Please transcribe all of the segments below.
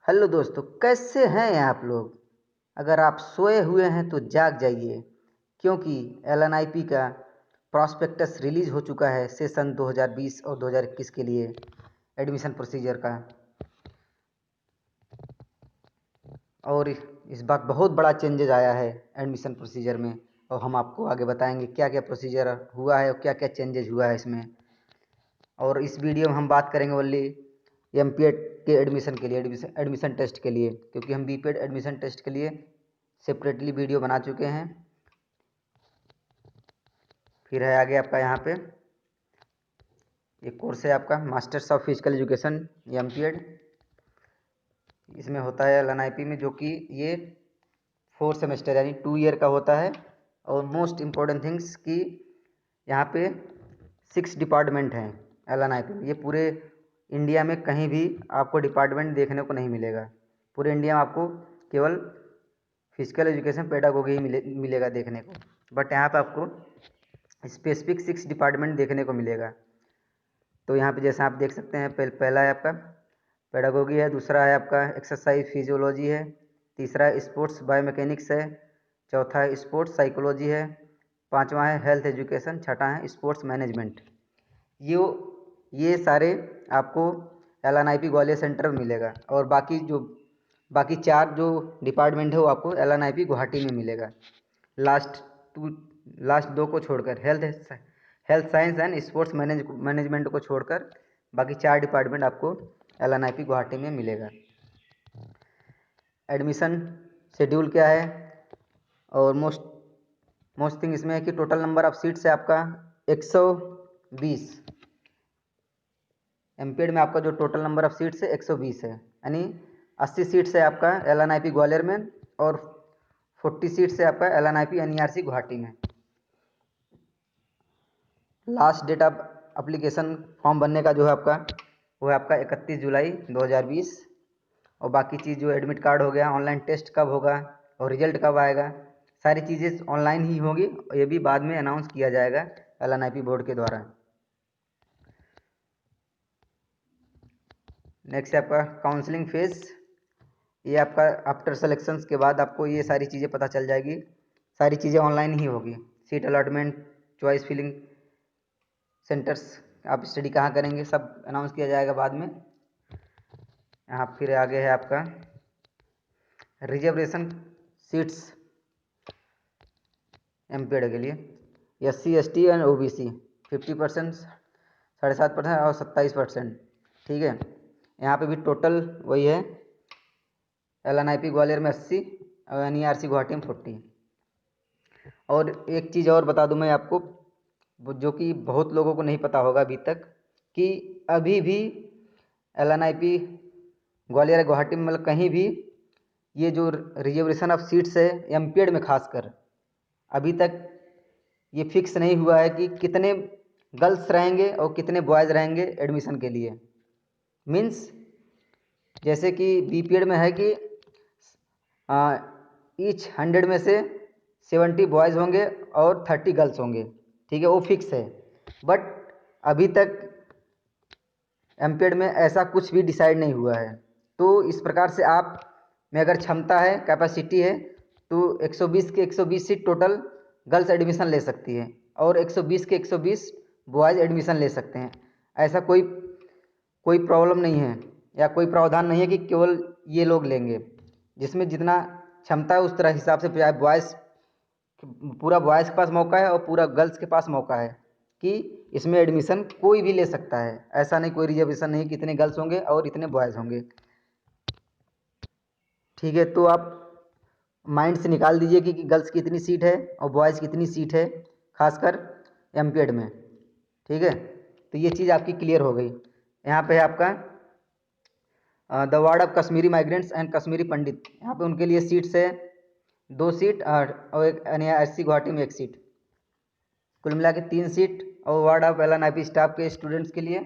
Hello दोस्तों, कैसे हैं आप लोग। अगर आप सोए हुए हैं तो जाग जाइए, क्योंकि एलएनआईपी का प्रॉस्पेक्टस रिलीज हो चुका है सेशन 2020 और 2021 के लिए एडमिशन प्रोसीजर का। और इस बार बहुत बड़ा चेंजेज आया है एडमिशन प्रोसीजर में, और हम आपको आगे बताएंगे क्या क्या प्रोसीजर हुआ है और क्या क्या चेंजेज हुआ है इसमें। और इस वीडियो में हम बात करेंगे ओनली एमपीएड के एडमिशन के लिए, एडमिशन टेस्ट के लिए, क्योंकि हम बीपीएड एडमिशन टेस्ट के लिए सेपरेटली वीडियो बना चुके हैं। फिर है आगे आपका यहाँ पे एक कोर्स है आपका masters of physical education MPEd. इसमें होता है एलएनआईपी में, जो कि ये 4 सेमेस्टर यानी 2 ईयर का होता है। और मोस्ट इम्पोर्टेंट थिंग्स कि यहाँ पे 6 डिपार्टमेंट हैं एलएनआईपी में। ये पूरे इंडिया में कहीं भी आपको डिपार्टमेंट देखने को नहीं मिलेगा। पूरे इंडिया में आपको केवल फिजिकल एजुकेशन पेडागोगी ही मिलेगा देखने को, बट यहाँ पे आपको स्पेसिफिक 6 डिपार्टमेंट देखने को मिलेगा। तो यहाँ पे जैसे आप देख सकते हैं, पहला है आपका पेडागोगी है, दूसरा है आपका एक्सरसाइज फिजियोलॉजी है, तीसरा स्पोर्ट्स बायोमैकेनिक्स है, चौथा है स्पोर्ट्स साइकोलॉजी है, पांचवा है हेल्थ एजुकेशन, छठा है स्पोर्ट्स मैनेजमेंट। ये सारे आपको एलएनआईपी ग्वालियर सेंटर में मिलेगा। और बाकी 4 जो डिपार्टमेंट है वो आपको एलएनआईपी गुवाहाटी में मिलेगा। लास्ट 2 को छोड़कर, health science and sports management को छोड़कर बाकी 4 डिपार्टमेंट आपको एलएनआईपी गुवाहाटी में मिलेगा। एडमिशन शेड्यूल क्या है, और मोस्ट थिंग इसमें है कि टोटल नंबर ऑफ सीट्स है आपका 120। एमपीएड में आपका जो टोटल नंबर ऑफ सीट्स है 120 है, यानी 80 सीट्स है आपका एलएनआईपी ग्वालियर में और 40 सीट्स है आपका एलएनआईपी एनईआरसी गुवाहाटी में। Last date of application form भरने का जो है आपका, वो है आपका 31 जुलाई 2020। और बाकी चीज़ जो एडमिट कार्ड हो गया, ऑनलाइन टेस्ट कब होगा और रिजल्ट कब आएगा, सारी चीज़ें ऑनलाइन ही होगी। ये भी बाद में अनाउंस किया जाएगा एलएनआईपी बोर्ड के द्वारा। नेक्स्ट है आपका काउंसलिंग फेज। ये आपका आफ्टर सेलेक्शंस के बाद आपको ये सारी चीज़ें पता चल जाएगी। सारी चीज़ें ऑनलाइन ही होगी। Seat allotment, choice filling centres, आप स्टडी कहाँ करेंगे, सब अनाउंस किया जाएगा बाद में। यहाँ फिर आगे है आपका रिजर्वेशन सीट्स एमपीएड के लिए। SC ST एंड OBC 50%, 7.5% और 27%। ठीक है, यहाँ पे भी टोटल वही है, एलएनआईपी ग्वालियर में 80 और एनईआरसी गुवाहाटी में 40। और एक चीज़ और बता दूं मैं आपको, जो कि बहुत लोगों को नहीं पता होगा अभी तक, कि अभी भी एलएनआईपी ग्वालियर गुवाहाटी में, मतलब कहीं भी ये जो रिजर्वेशन ऑफ सीट्स है एमपीएड में खासकर, अभी तक ये फिक्स नहीं हुआ है कि कितने गर्ल्स रहेंगे और कितने बॉयज़ रहेंगे एडमिशन के लिए। मीन्स जैसे कि बीपीएड में है कि ईच 100 में से 70 बॉयज़ होंगे और 30 गर्ल्स होंगे। ठीक है, वो फिक्स है। बट अभी तक एमपीएड में ऐसा कुछ भी डिसाइड नहीं हुआ है। तो इस प्रकार से आप में अगर क्षमता है, कैपेसिटी है, तो 120 के 120 सीट टोटल गर्ल्स एडमिशन ले सकती है और 120 के 120 बॉयज़ एडमिशन ले सकते हैं। ऐसा कोई प्रॉब्लम नहीं है या कोई प्रावधान नहीं है कि केवल ये लोग लेंगे। जिसमें जितना क्षमता है उस तरह हिसाब से, चाहे बॉयज़, पूरा बॉयज़ के पास मौका है और पूरा गर्ल्स के पास मौका है कि इसमें एडमिशन कोई भी ले सकता है। ऐसा नहीं, कोई रिजर्वेशन नहीं कि इतने गर्ल्स होंगे और इतने बॉयज़ होंगे। ठीक है, तो आप माइंड से निकाल दीजिए कि गर्ल्स की इतनी सीट है और बॉयज़ की इतनी सीट है, खासकर एमपीएड में। ठीक है, तो ये चीज़ आपकी क्लियर हो गई। यहाँ पे है आपका the ward of Kashmiri migrants and Kashmiri Pandit. यहाँ पे उनके लिए सीट्स है 2 सीट और एक एनआईआरसी गुवाहाटी में 1 सीट, कुल मिला के 3 सीट। और वार्ड ऑफ एलएनआईपी स्टाफ के स्टूडेंट्स के लिए,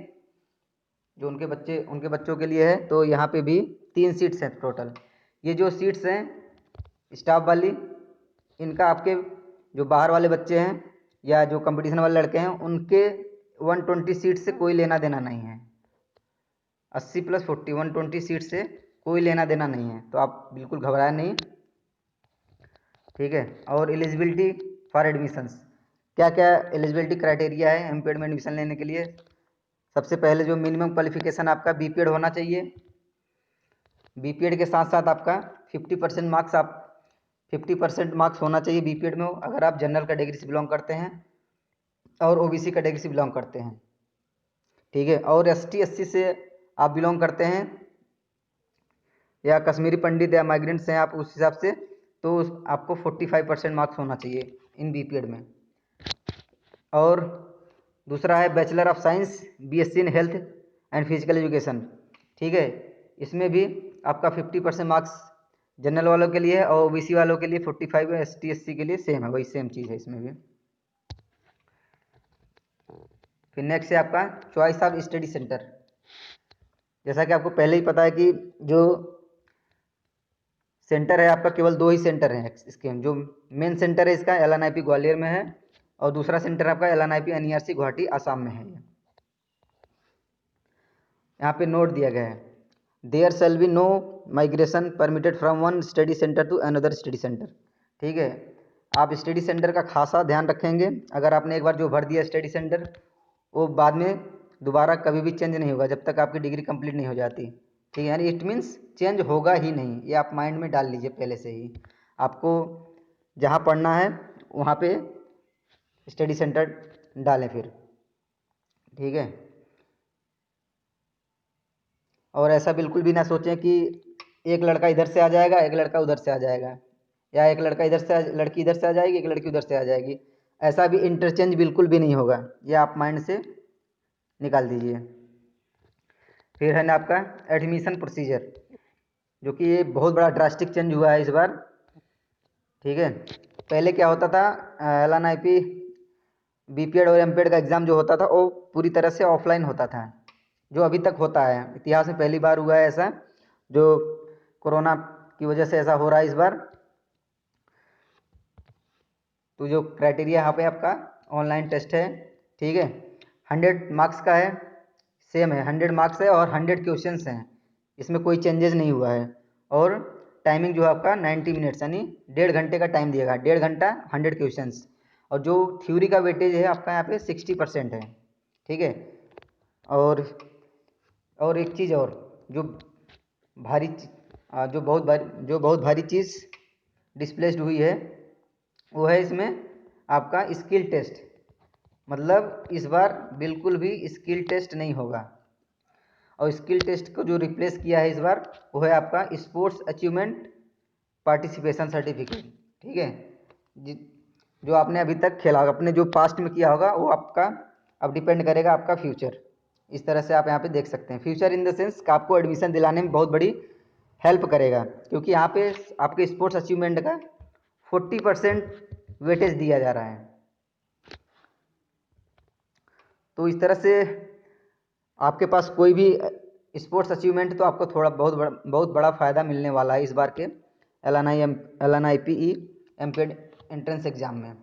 जो उनके बच्चों के लिए है, तो यहाँ पे भी 3 सीट्स हैं टोटल। ये जो सीट्स हैं स्टाफ वाली, इनका आपके जो बाहर वाले बच्चे हैं या जो कंपटीशन वाले लड़के हैं, उनके 120 सीट से कोई लेना देना नहीं है। 80 + 40 120 सीट से कोई लेना देना नहीं है, तो आप बिल्कुल घबराएं नहीं। ठीक है। और एलिजिबिलिटी फॉर एडमिशन्स, क्या क्या एलिजिबिलिटी क्राइटेरिया है एमपीएड में एडमिशन लेने के लिए। सबसे पहले जो मिनिमम क्वालिफिकेशन आपका बीपीएड होना चाहिए। बीपीएड के साथ साथ आपका 50% मार्क्स होना चाहिए बीपीएड में, अगर आप जनरल कैटेगरी से बिलोंग करते हैं और ओबीसी कैटेगरी से बिलोंग करते हैं। ठीक है। और एसटी एससी से आप बिलोंग करते हैं या कश्मीरी पंडित या माइग्रेंट्स हैं आप, उस हिसाब से तो आपको 45% मार्क्स होना चाहिए इन बीपीएड में। और दूसरा है bachelor of science BSc in health and physical education. ठीक है। इसमें भी आपका 50% मार्क्स जनरल वालों के लिए है और ओबीसी वालों के लिए 45 है, एसटी एससी के लिए सेम है, वही सेम चीज़ है इसमें भी। फिर नेक्स्ट है आपका चॉइस ऑफ स्टडी सेंटर। जैसा कि आपको पहले ही पता है कि जो सेंटर है आपका, केवल 2 ही सेंटर हैं इसके। जो मेन सेंटर है इसका LNIP ग्वालियर में है और दूसरा सेंटर आपका LNIP NERC गुवाहाटी आसाम में है। यहाँ पे नोट दिया गया है, there shall be no migration permitted from one study centre to another study centre. ठीक है। आप स्टडी सेंटर का खासा ध्यान रखेंगे। अगर आपने एक बार जो भर दिया स्टडी सेंटर, वो बाद में दोबारा कभी भी चेंज नहीं होगा जब तक आपकी डिग्री कंप्लीट नहीं हो जाती। ठीक है। यानी इट मीन्स चेंज होगा ही नहीं, ये आप माइंड में डाल लीजिए पहले से ही। आपको जहाँ पढ़ना है वहाँ पे स्टडी सेंटर डालें फिर। ठीक है। और ऐसा बिल्कुल भी ना सोचें कि एक लड़का इधर से आ जाएगा एक लड़का उधर से आ जाएगा, या एक लड़का इधर से लड़की इधर से आ जाएगी एक लड़की उधर से आ जाएगी। ऐसा भी इंटरचेंज बिल्कुल भी नहीं होगा, ये आप माइंड से निकाल दीजिए। फिर है ना आपका एडमिशन प्रोसीजर, जो कि ये बहुत बड़ा ड्रास्टिक चेंज हुआ है इस बार। ठीक है। पहले क्या होता था, LNIP बीपीएड और एमपीएड का एग्ज़ाम जो होता था वो पूरी तरह से ऑफलाइन होता था, जो अभी तक होता है। इतिहास में पहली बार हुआ है ऐसा, जो कोरोना की वजह से ऐसा हो रहा है इस बार। तो जो क्राइटेरिया यहाँ पे आपका ऑनलाइन टेस्ट है। ठीक है। 100 मार्क्स का है, सेम है, 100 मार्क्स है और 100 क्वेश्चंस हैं, इसमें कोई चेंजेस नहीं हुआ है। और टाइमिंग जो है आपका 90 मिनट्स, यानी 1.5 घंटे का टाइम दिएगा, 1.5 घंटा 100 क्वेश्चंस। और जो थ्योरी का वेटेज है आपका यहाँ पे 60% है। ठीक है। और एक चीज़ और, जो भारी जो बहुत भारी चीज़ डिस्प्लेस्ड हुई है वो है इसमें आपका स्किल टेस्ट। मतलब इस बार बिल्कुल भी स्किल टेस्ट नहीं होगा, और स्किल टेस्ट को जो रिप्लेस किया है इस बार वो है आपका स्पोर्ट्स अचीवमेंट पार्टिसिपेशन सर्टिफिकेट। ठीक है। जो आपने अभी तक खेला होगा, अपने जो पास्ट में किया होगा, वो आपका अब डिपेंड करेगा आपका फ्यूचर। इस तरह से आप यहाँ पे देख सकते हैं, फ्यूचर इन द सेंस का आपको एडमिशन दिलाने में बहुत बड़ी हेल्प करेगा, क्योंकि यहाँ पे आपके स्पोर्ट्स अचीवमेंट का 40% वेटेज दिया जा रहा है। तो इस तरह से आपके पास कोई भी स्पोर्ट्स अचीवमेंट तो आपको थोड़ा बहुत बड़ा फ़ायदा मिलने वाला है इस बार के LNIPE एमपीएड एंट्रेंस एग्ज़ाम में।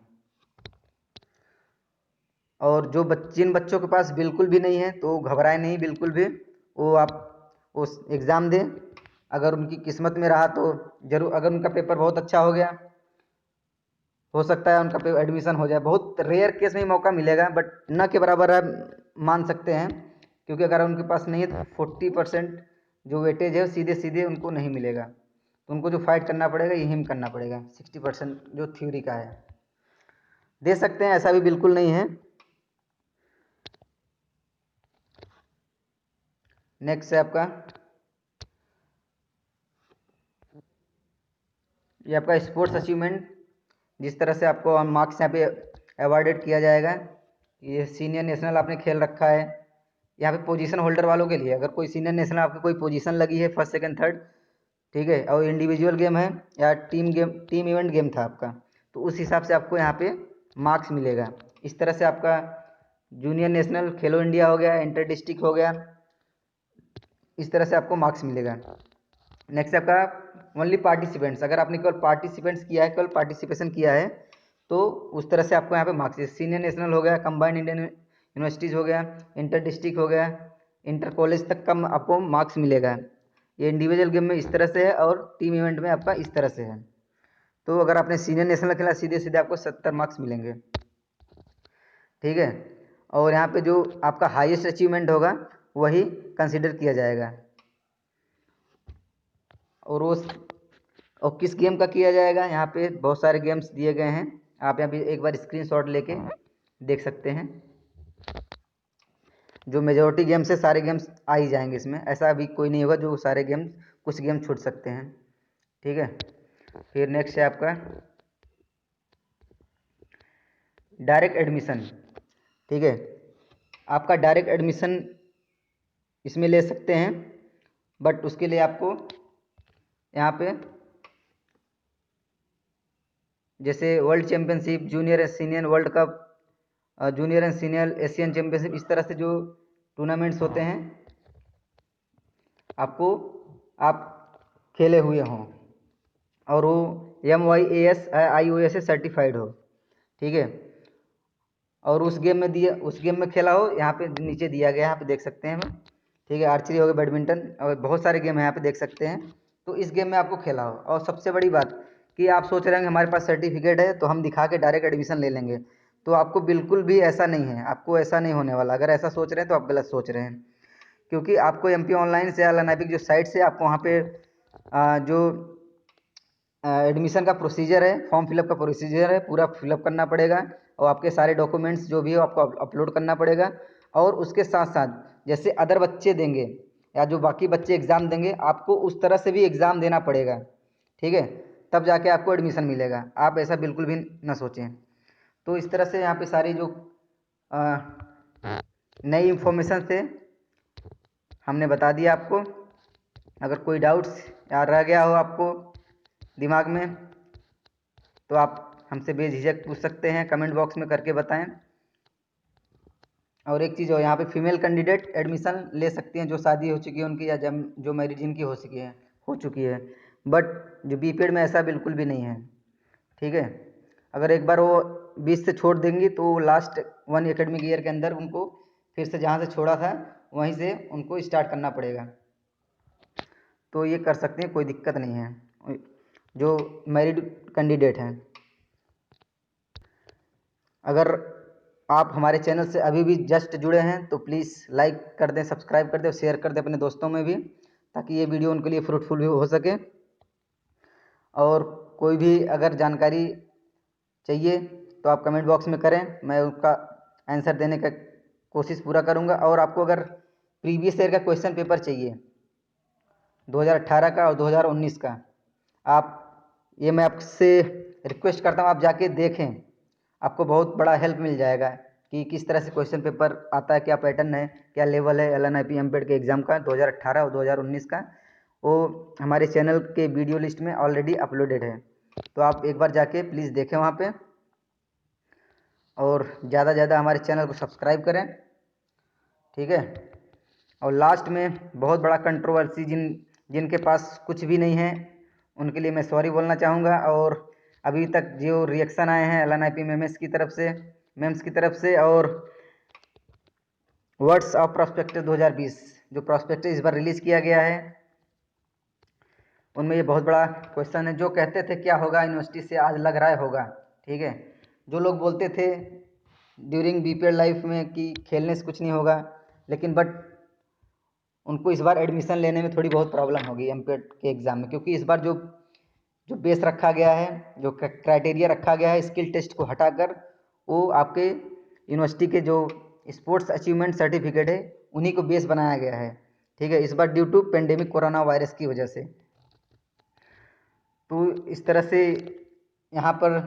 और जिन बच्चों के पास बिल्कुल भी नहीं है तो घबराए नहीं बिल्कुल भी, वो आप उस एग्ज़ाम दें। अगर उनकी किस्मत में रहा तो ज़रूर, अगर उनका पेपर बहुत अच्छा हो गया, हो सकता है उनका एडमिशन हो जाए। बहुत रेयर केस में मौका मिलेगा, बट न के बराबर आप मान सकते हैं, क्योंकि अगर उनके पास नहीं है तो 40% जो वेटेज है सीधे सीधे उनको नहीं मिलेगा। तो उनको जो फाइट करना पड़ेगा यही करना पड़ेगा, 60% जो थ्योरी का है। दे सकते हैं, ऐसा भी बिल्कुल नहीं है। नेक्स्ट है आपका ये आपका स्पोर्ट्स अचीवमेंट, जिस तरह से आपको मार्क्स यहाँ पे अवॉर्डेड किया जाएगा। ये सीनियर नेशनल आपने खेल रखा है, यहाँ पे पोजीशन होल्डर वालों के लिए, अगर कोई सीनियर नेशनल आपकी कोई पोजीशन लगी है फर्स्ट सेकंड थर्ड, ठीक है, और इंडिविजुअल गेम है या टीम इवेंट गेम था आपका, तो उस हिसाब से आपको यहाँ पे मार्क्स मिलेगा। इस तरह से आपका जूनियर नेशनल, खेलो इंडिया हो गया, इंटर डिस्ट्रिक्ट हो गया, इस तरह से आपको मार्क्स मिलेगा। नेक्स्ट आपका ओनली पार्टिसिपेंट्स, अगर आपने केवल पार्टिसिपेंट्स किया है, केवल पार्टिसिपेशन किया है, तो उस तरह से आपको यहाँ पे मार्क्स, सीनियर नेशनल हो गया, कंबाइंड इंडियन यूनिवर्सिटीज़ हो गया, इंटर डिस्ट्रिक्ट हो गया, इंटर कॉलेज तक का आपको मार्क्स मिलेगा। ये इंडिविजुअल गेम में इस तरह से है और टीम इवेंट में आपका इस तरह से है। तो अगर आपने सीनियर नेशनल खेला सीधे सीधे आपको 70 मार्क्स मिलेंगे, ठीक है। और यहाँ पे जो आपका हाईएस्ट अचीवमेंट होगा वही कंसिडर किया जाएगा। और किस गेम का किया जाएगा, यहाँ पे बहुत सारे गेम्स दिए गए हैं, आप यहाँ पे एक बार स्क्रीनशॉट लेके देख सकते हैं। जो मेजोरिटी गेम्स है सारे गेम्स आ ही जाएंगे इसमें, ऐसा अभी कोई नहीं होगा जो सारे गेम्स, कुछ गेम छूट सकते हैं, ठीक है। फिर नेक्स्ट है आपका डायरेक्ट एडमिशन, ठीक है। आपका डायरेक्ट एडमिशन इसमें ले सकते हैं, बट उसके लिए आपको यहाँ पे जैसे world championship, junior and senior world cup, junior and senior Asian championship, इस तरह से जो टूर्नामेंट्स होते हैं आपको आप खेले हुए हों और वो MYAS IOS से सर्टिफाइड हो, ठीक है। और उस गेम में खेला हो, यहाँ पे नीचे दिया गया है, यहाँ पे देख सकते हैं, ठीक है। आर्चरी हो गया, बैडमिंटन और बहुत सारे गेम है यहाँ पे देख सकते हैं। तो इस गेम में आपको खेला हो, और सबसे बड़ी बात कि आप सोच रहे हैं हमारे पास सर्टिफिकेट है तो हम दिखा के डायरेक्ट एडमिशन ले लेंगे, तो आपको बिल्कुल भी ऐसा नहीं है, आपको ऐसा नहीं होने वाला। अगर ऐसा सोच रहे हैं तो आप गलत सोच रहे हैं, क्योंकि आपको MP ऑनलाइन से या LNIP जो साइट से आपको वहाँ पे जो एडमिशन का प्रोसीजर है, फॉर्म फिलअप का प्रोसीजर है, पूरा फिलअप करना पड़ेगा और आपके सारे डॉक्यूमेंट्स जो भी हो आपको अपलोड करना पड़ेगा। और उसके साथ साथ जैसे अदर बच्चे देंगे या जो बाकी बच्चे एग्ज़ाम देंगे, आपको उस तरह से भी एग्ज़ाम देना पड़ेगा, ठीक है, तब जाके आपको एडमिशन मिलेगा। आप ऐसा बिल्कुल भी ना सोचें। तो इस तरह से यहाँ पे सारी जो नई इन्फॉर्मेशन थे हमने बता दिया आपको। अगर कोई डाउट्स या रह गया हो आपको दिमाग में तो आप हमसे बेझिझक पूछ सकते हैं, कमेंट बॉक्स में करके बताएं। और एक चीज़ और, यहाँ पे फीमेल कैंडिडेट एडमिशन ले सकती हैं जो शादी हो चुकी है उनकी, या जो मैरिज जिनकी हो चुकी है, बट जो BPED में ऐसा बिल्कुल भी नहीं है, ठीक है। अगर एक बार वो 20 से छोड़ देंगी तो लास्ट 1 एकेडमिक ईयर के अंदर उनको फिर से जहाँ से छोड़ा था वहीं से उनको स्टार्ट करना पड़ेगा। तो ये कर सकते हैं, कोई दिक्कत नहीं है जो मैरिड कैंडिडेट हैं। अगर आप हमारे चैनल से अभी भी जस्ट जुड़े हैं तो प्लीज़ लाइक कर दें, सब्सक्राइब कर दें और शेयर कर दें अपने दोस्तों में भी, ताकि ये वीडियो उनके लिए फ्रूटफुल भी हो सके। और कोई भी अगर जानकारी चाहिए तो आप कमेंट बॉक्स में करें, मैं उसका आंसर देने का कोशिश पूरा करूंगा। और आपको अगर प्रीवियस ईयर का क्वेश्चन पेपर चाहिए 2018 का और 2019 का, आप ये मैं आपसे रिक्वेस्ट करता हूँ आप जाके देखें, आपको बहुत बड़ा हेल्प मिल जाएगा कि किस तरह से क्वेश्चन पेपर आता है, क्या पैटर्न है, क्या लेवल है LNIP MPED के एग्ज़ाम का 2018 और 2019 का। वो हमारे चैनल के वीडियो लिस्ट में ऑलरेडी अपलोडेड है, तो आप एक बार जाके प्लीज़ देखें वहाँ पे, और ज़्यादा से ज़्यादा हमारे चैनल को सब्सक्राइब करें, ठीक है। और लास्ट में बहुत बड़ा कंट्रोवर्सी, जिनके पास कुछ भी नहीं है उनके लिए मैं सॉरी बोलना चाहूँगा। और अभी तक जो रिएक्शन आए हैं LNIP मेम्स की तरफ से और वर्ड्स ऑफ प्रॉस्पेक्टस 2020 जो प्रॉस्पेक्टस इस बार रिलीज़ किया गया है, उनमें ये बहुत बड़ा क्वेश्चन है। जो कहते थे क्या होगा यूनिवर्सिटी से, आज लग रहा है होगा, ठीक है। जो लोग बोलते थे ड्यूरिंग BPED लाइफ में कि खेलने से कुछ नहीं होगा, लेकिन बट उनको इस बार एडमिशन लेने में थोड़ी बहुत प्रॉब्लम होगी MPED के एग्ज़ाम में, क्योंकि इस बार जो जो बेस रखा गया है, जो क्राइटेरिया रखा गया है स्किल टेस्ट को हटाकर, वो आपके यूनिवर्सिटी के जो स्पोर्ट्स अचीवमेंट सर्टिफिकेट है उन्हीं को बेस बनाया गया है, ठीक है, इस बार due to pandemic corona virus की वजह से। तो इस तरह से यहाँ पर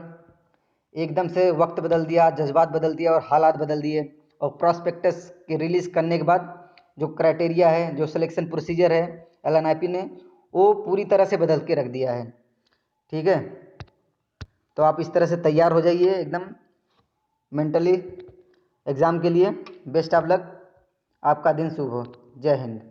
एकदम से वक्त बदल दिया, जज्बात बदल दिया और हालात बदल दिए, और प्रॉस्पेक्टस के रिलीज़ करने के बाद जो क्राइटेरिया है, जो सिलेक्शन प्रोसीजर है LNIP ने, वो पूरी तरह से बदल के रख दिया है, ठीक है। तो आप इस तरह से तैयार हो जाइए एकदम मेंटली एग्ज़ाम के लिए। बेस्ट ऑफ लक, आपका दिन शुभ हो। जय हिंद।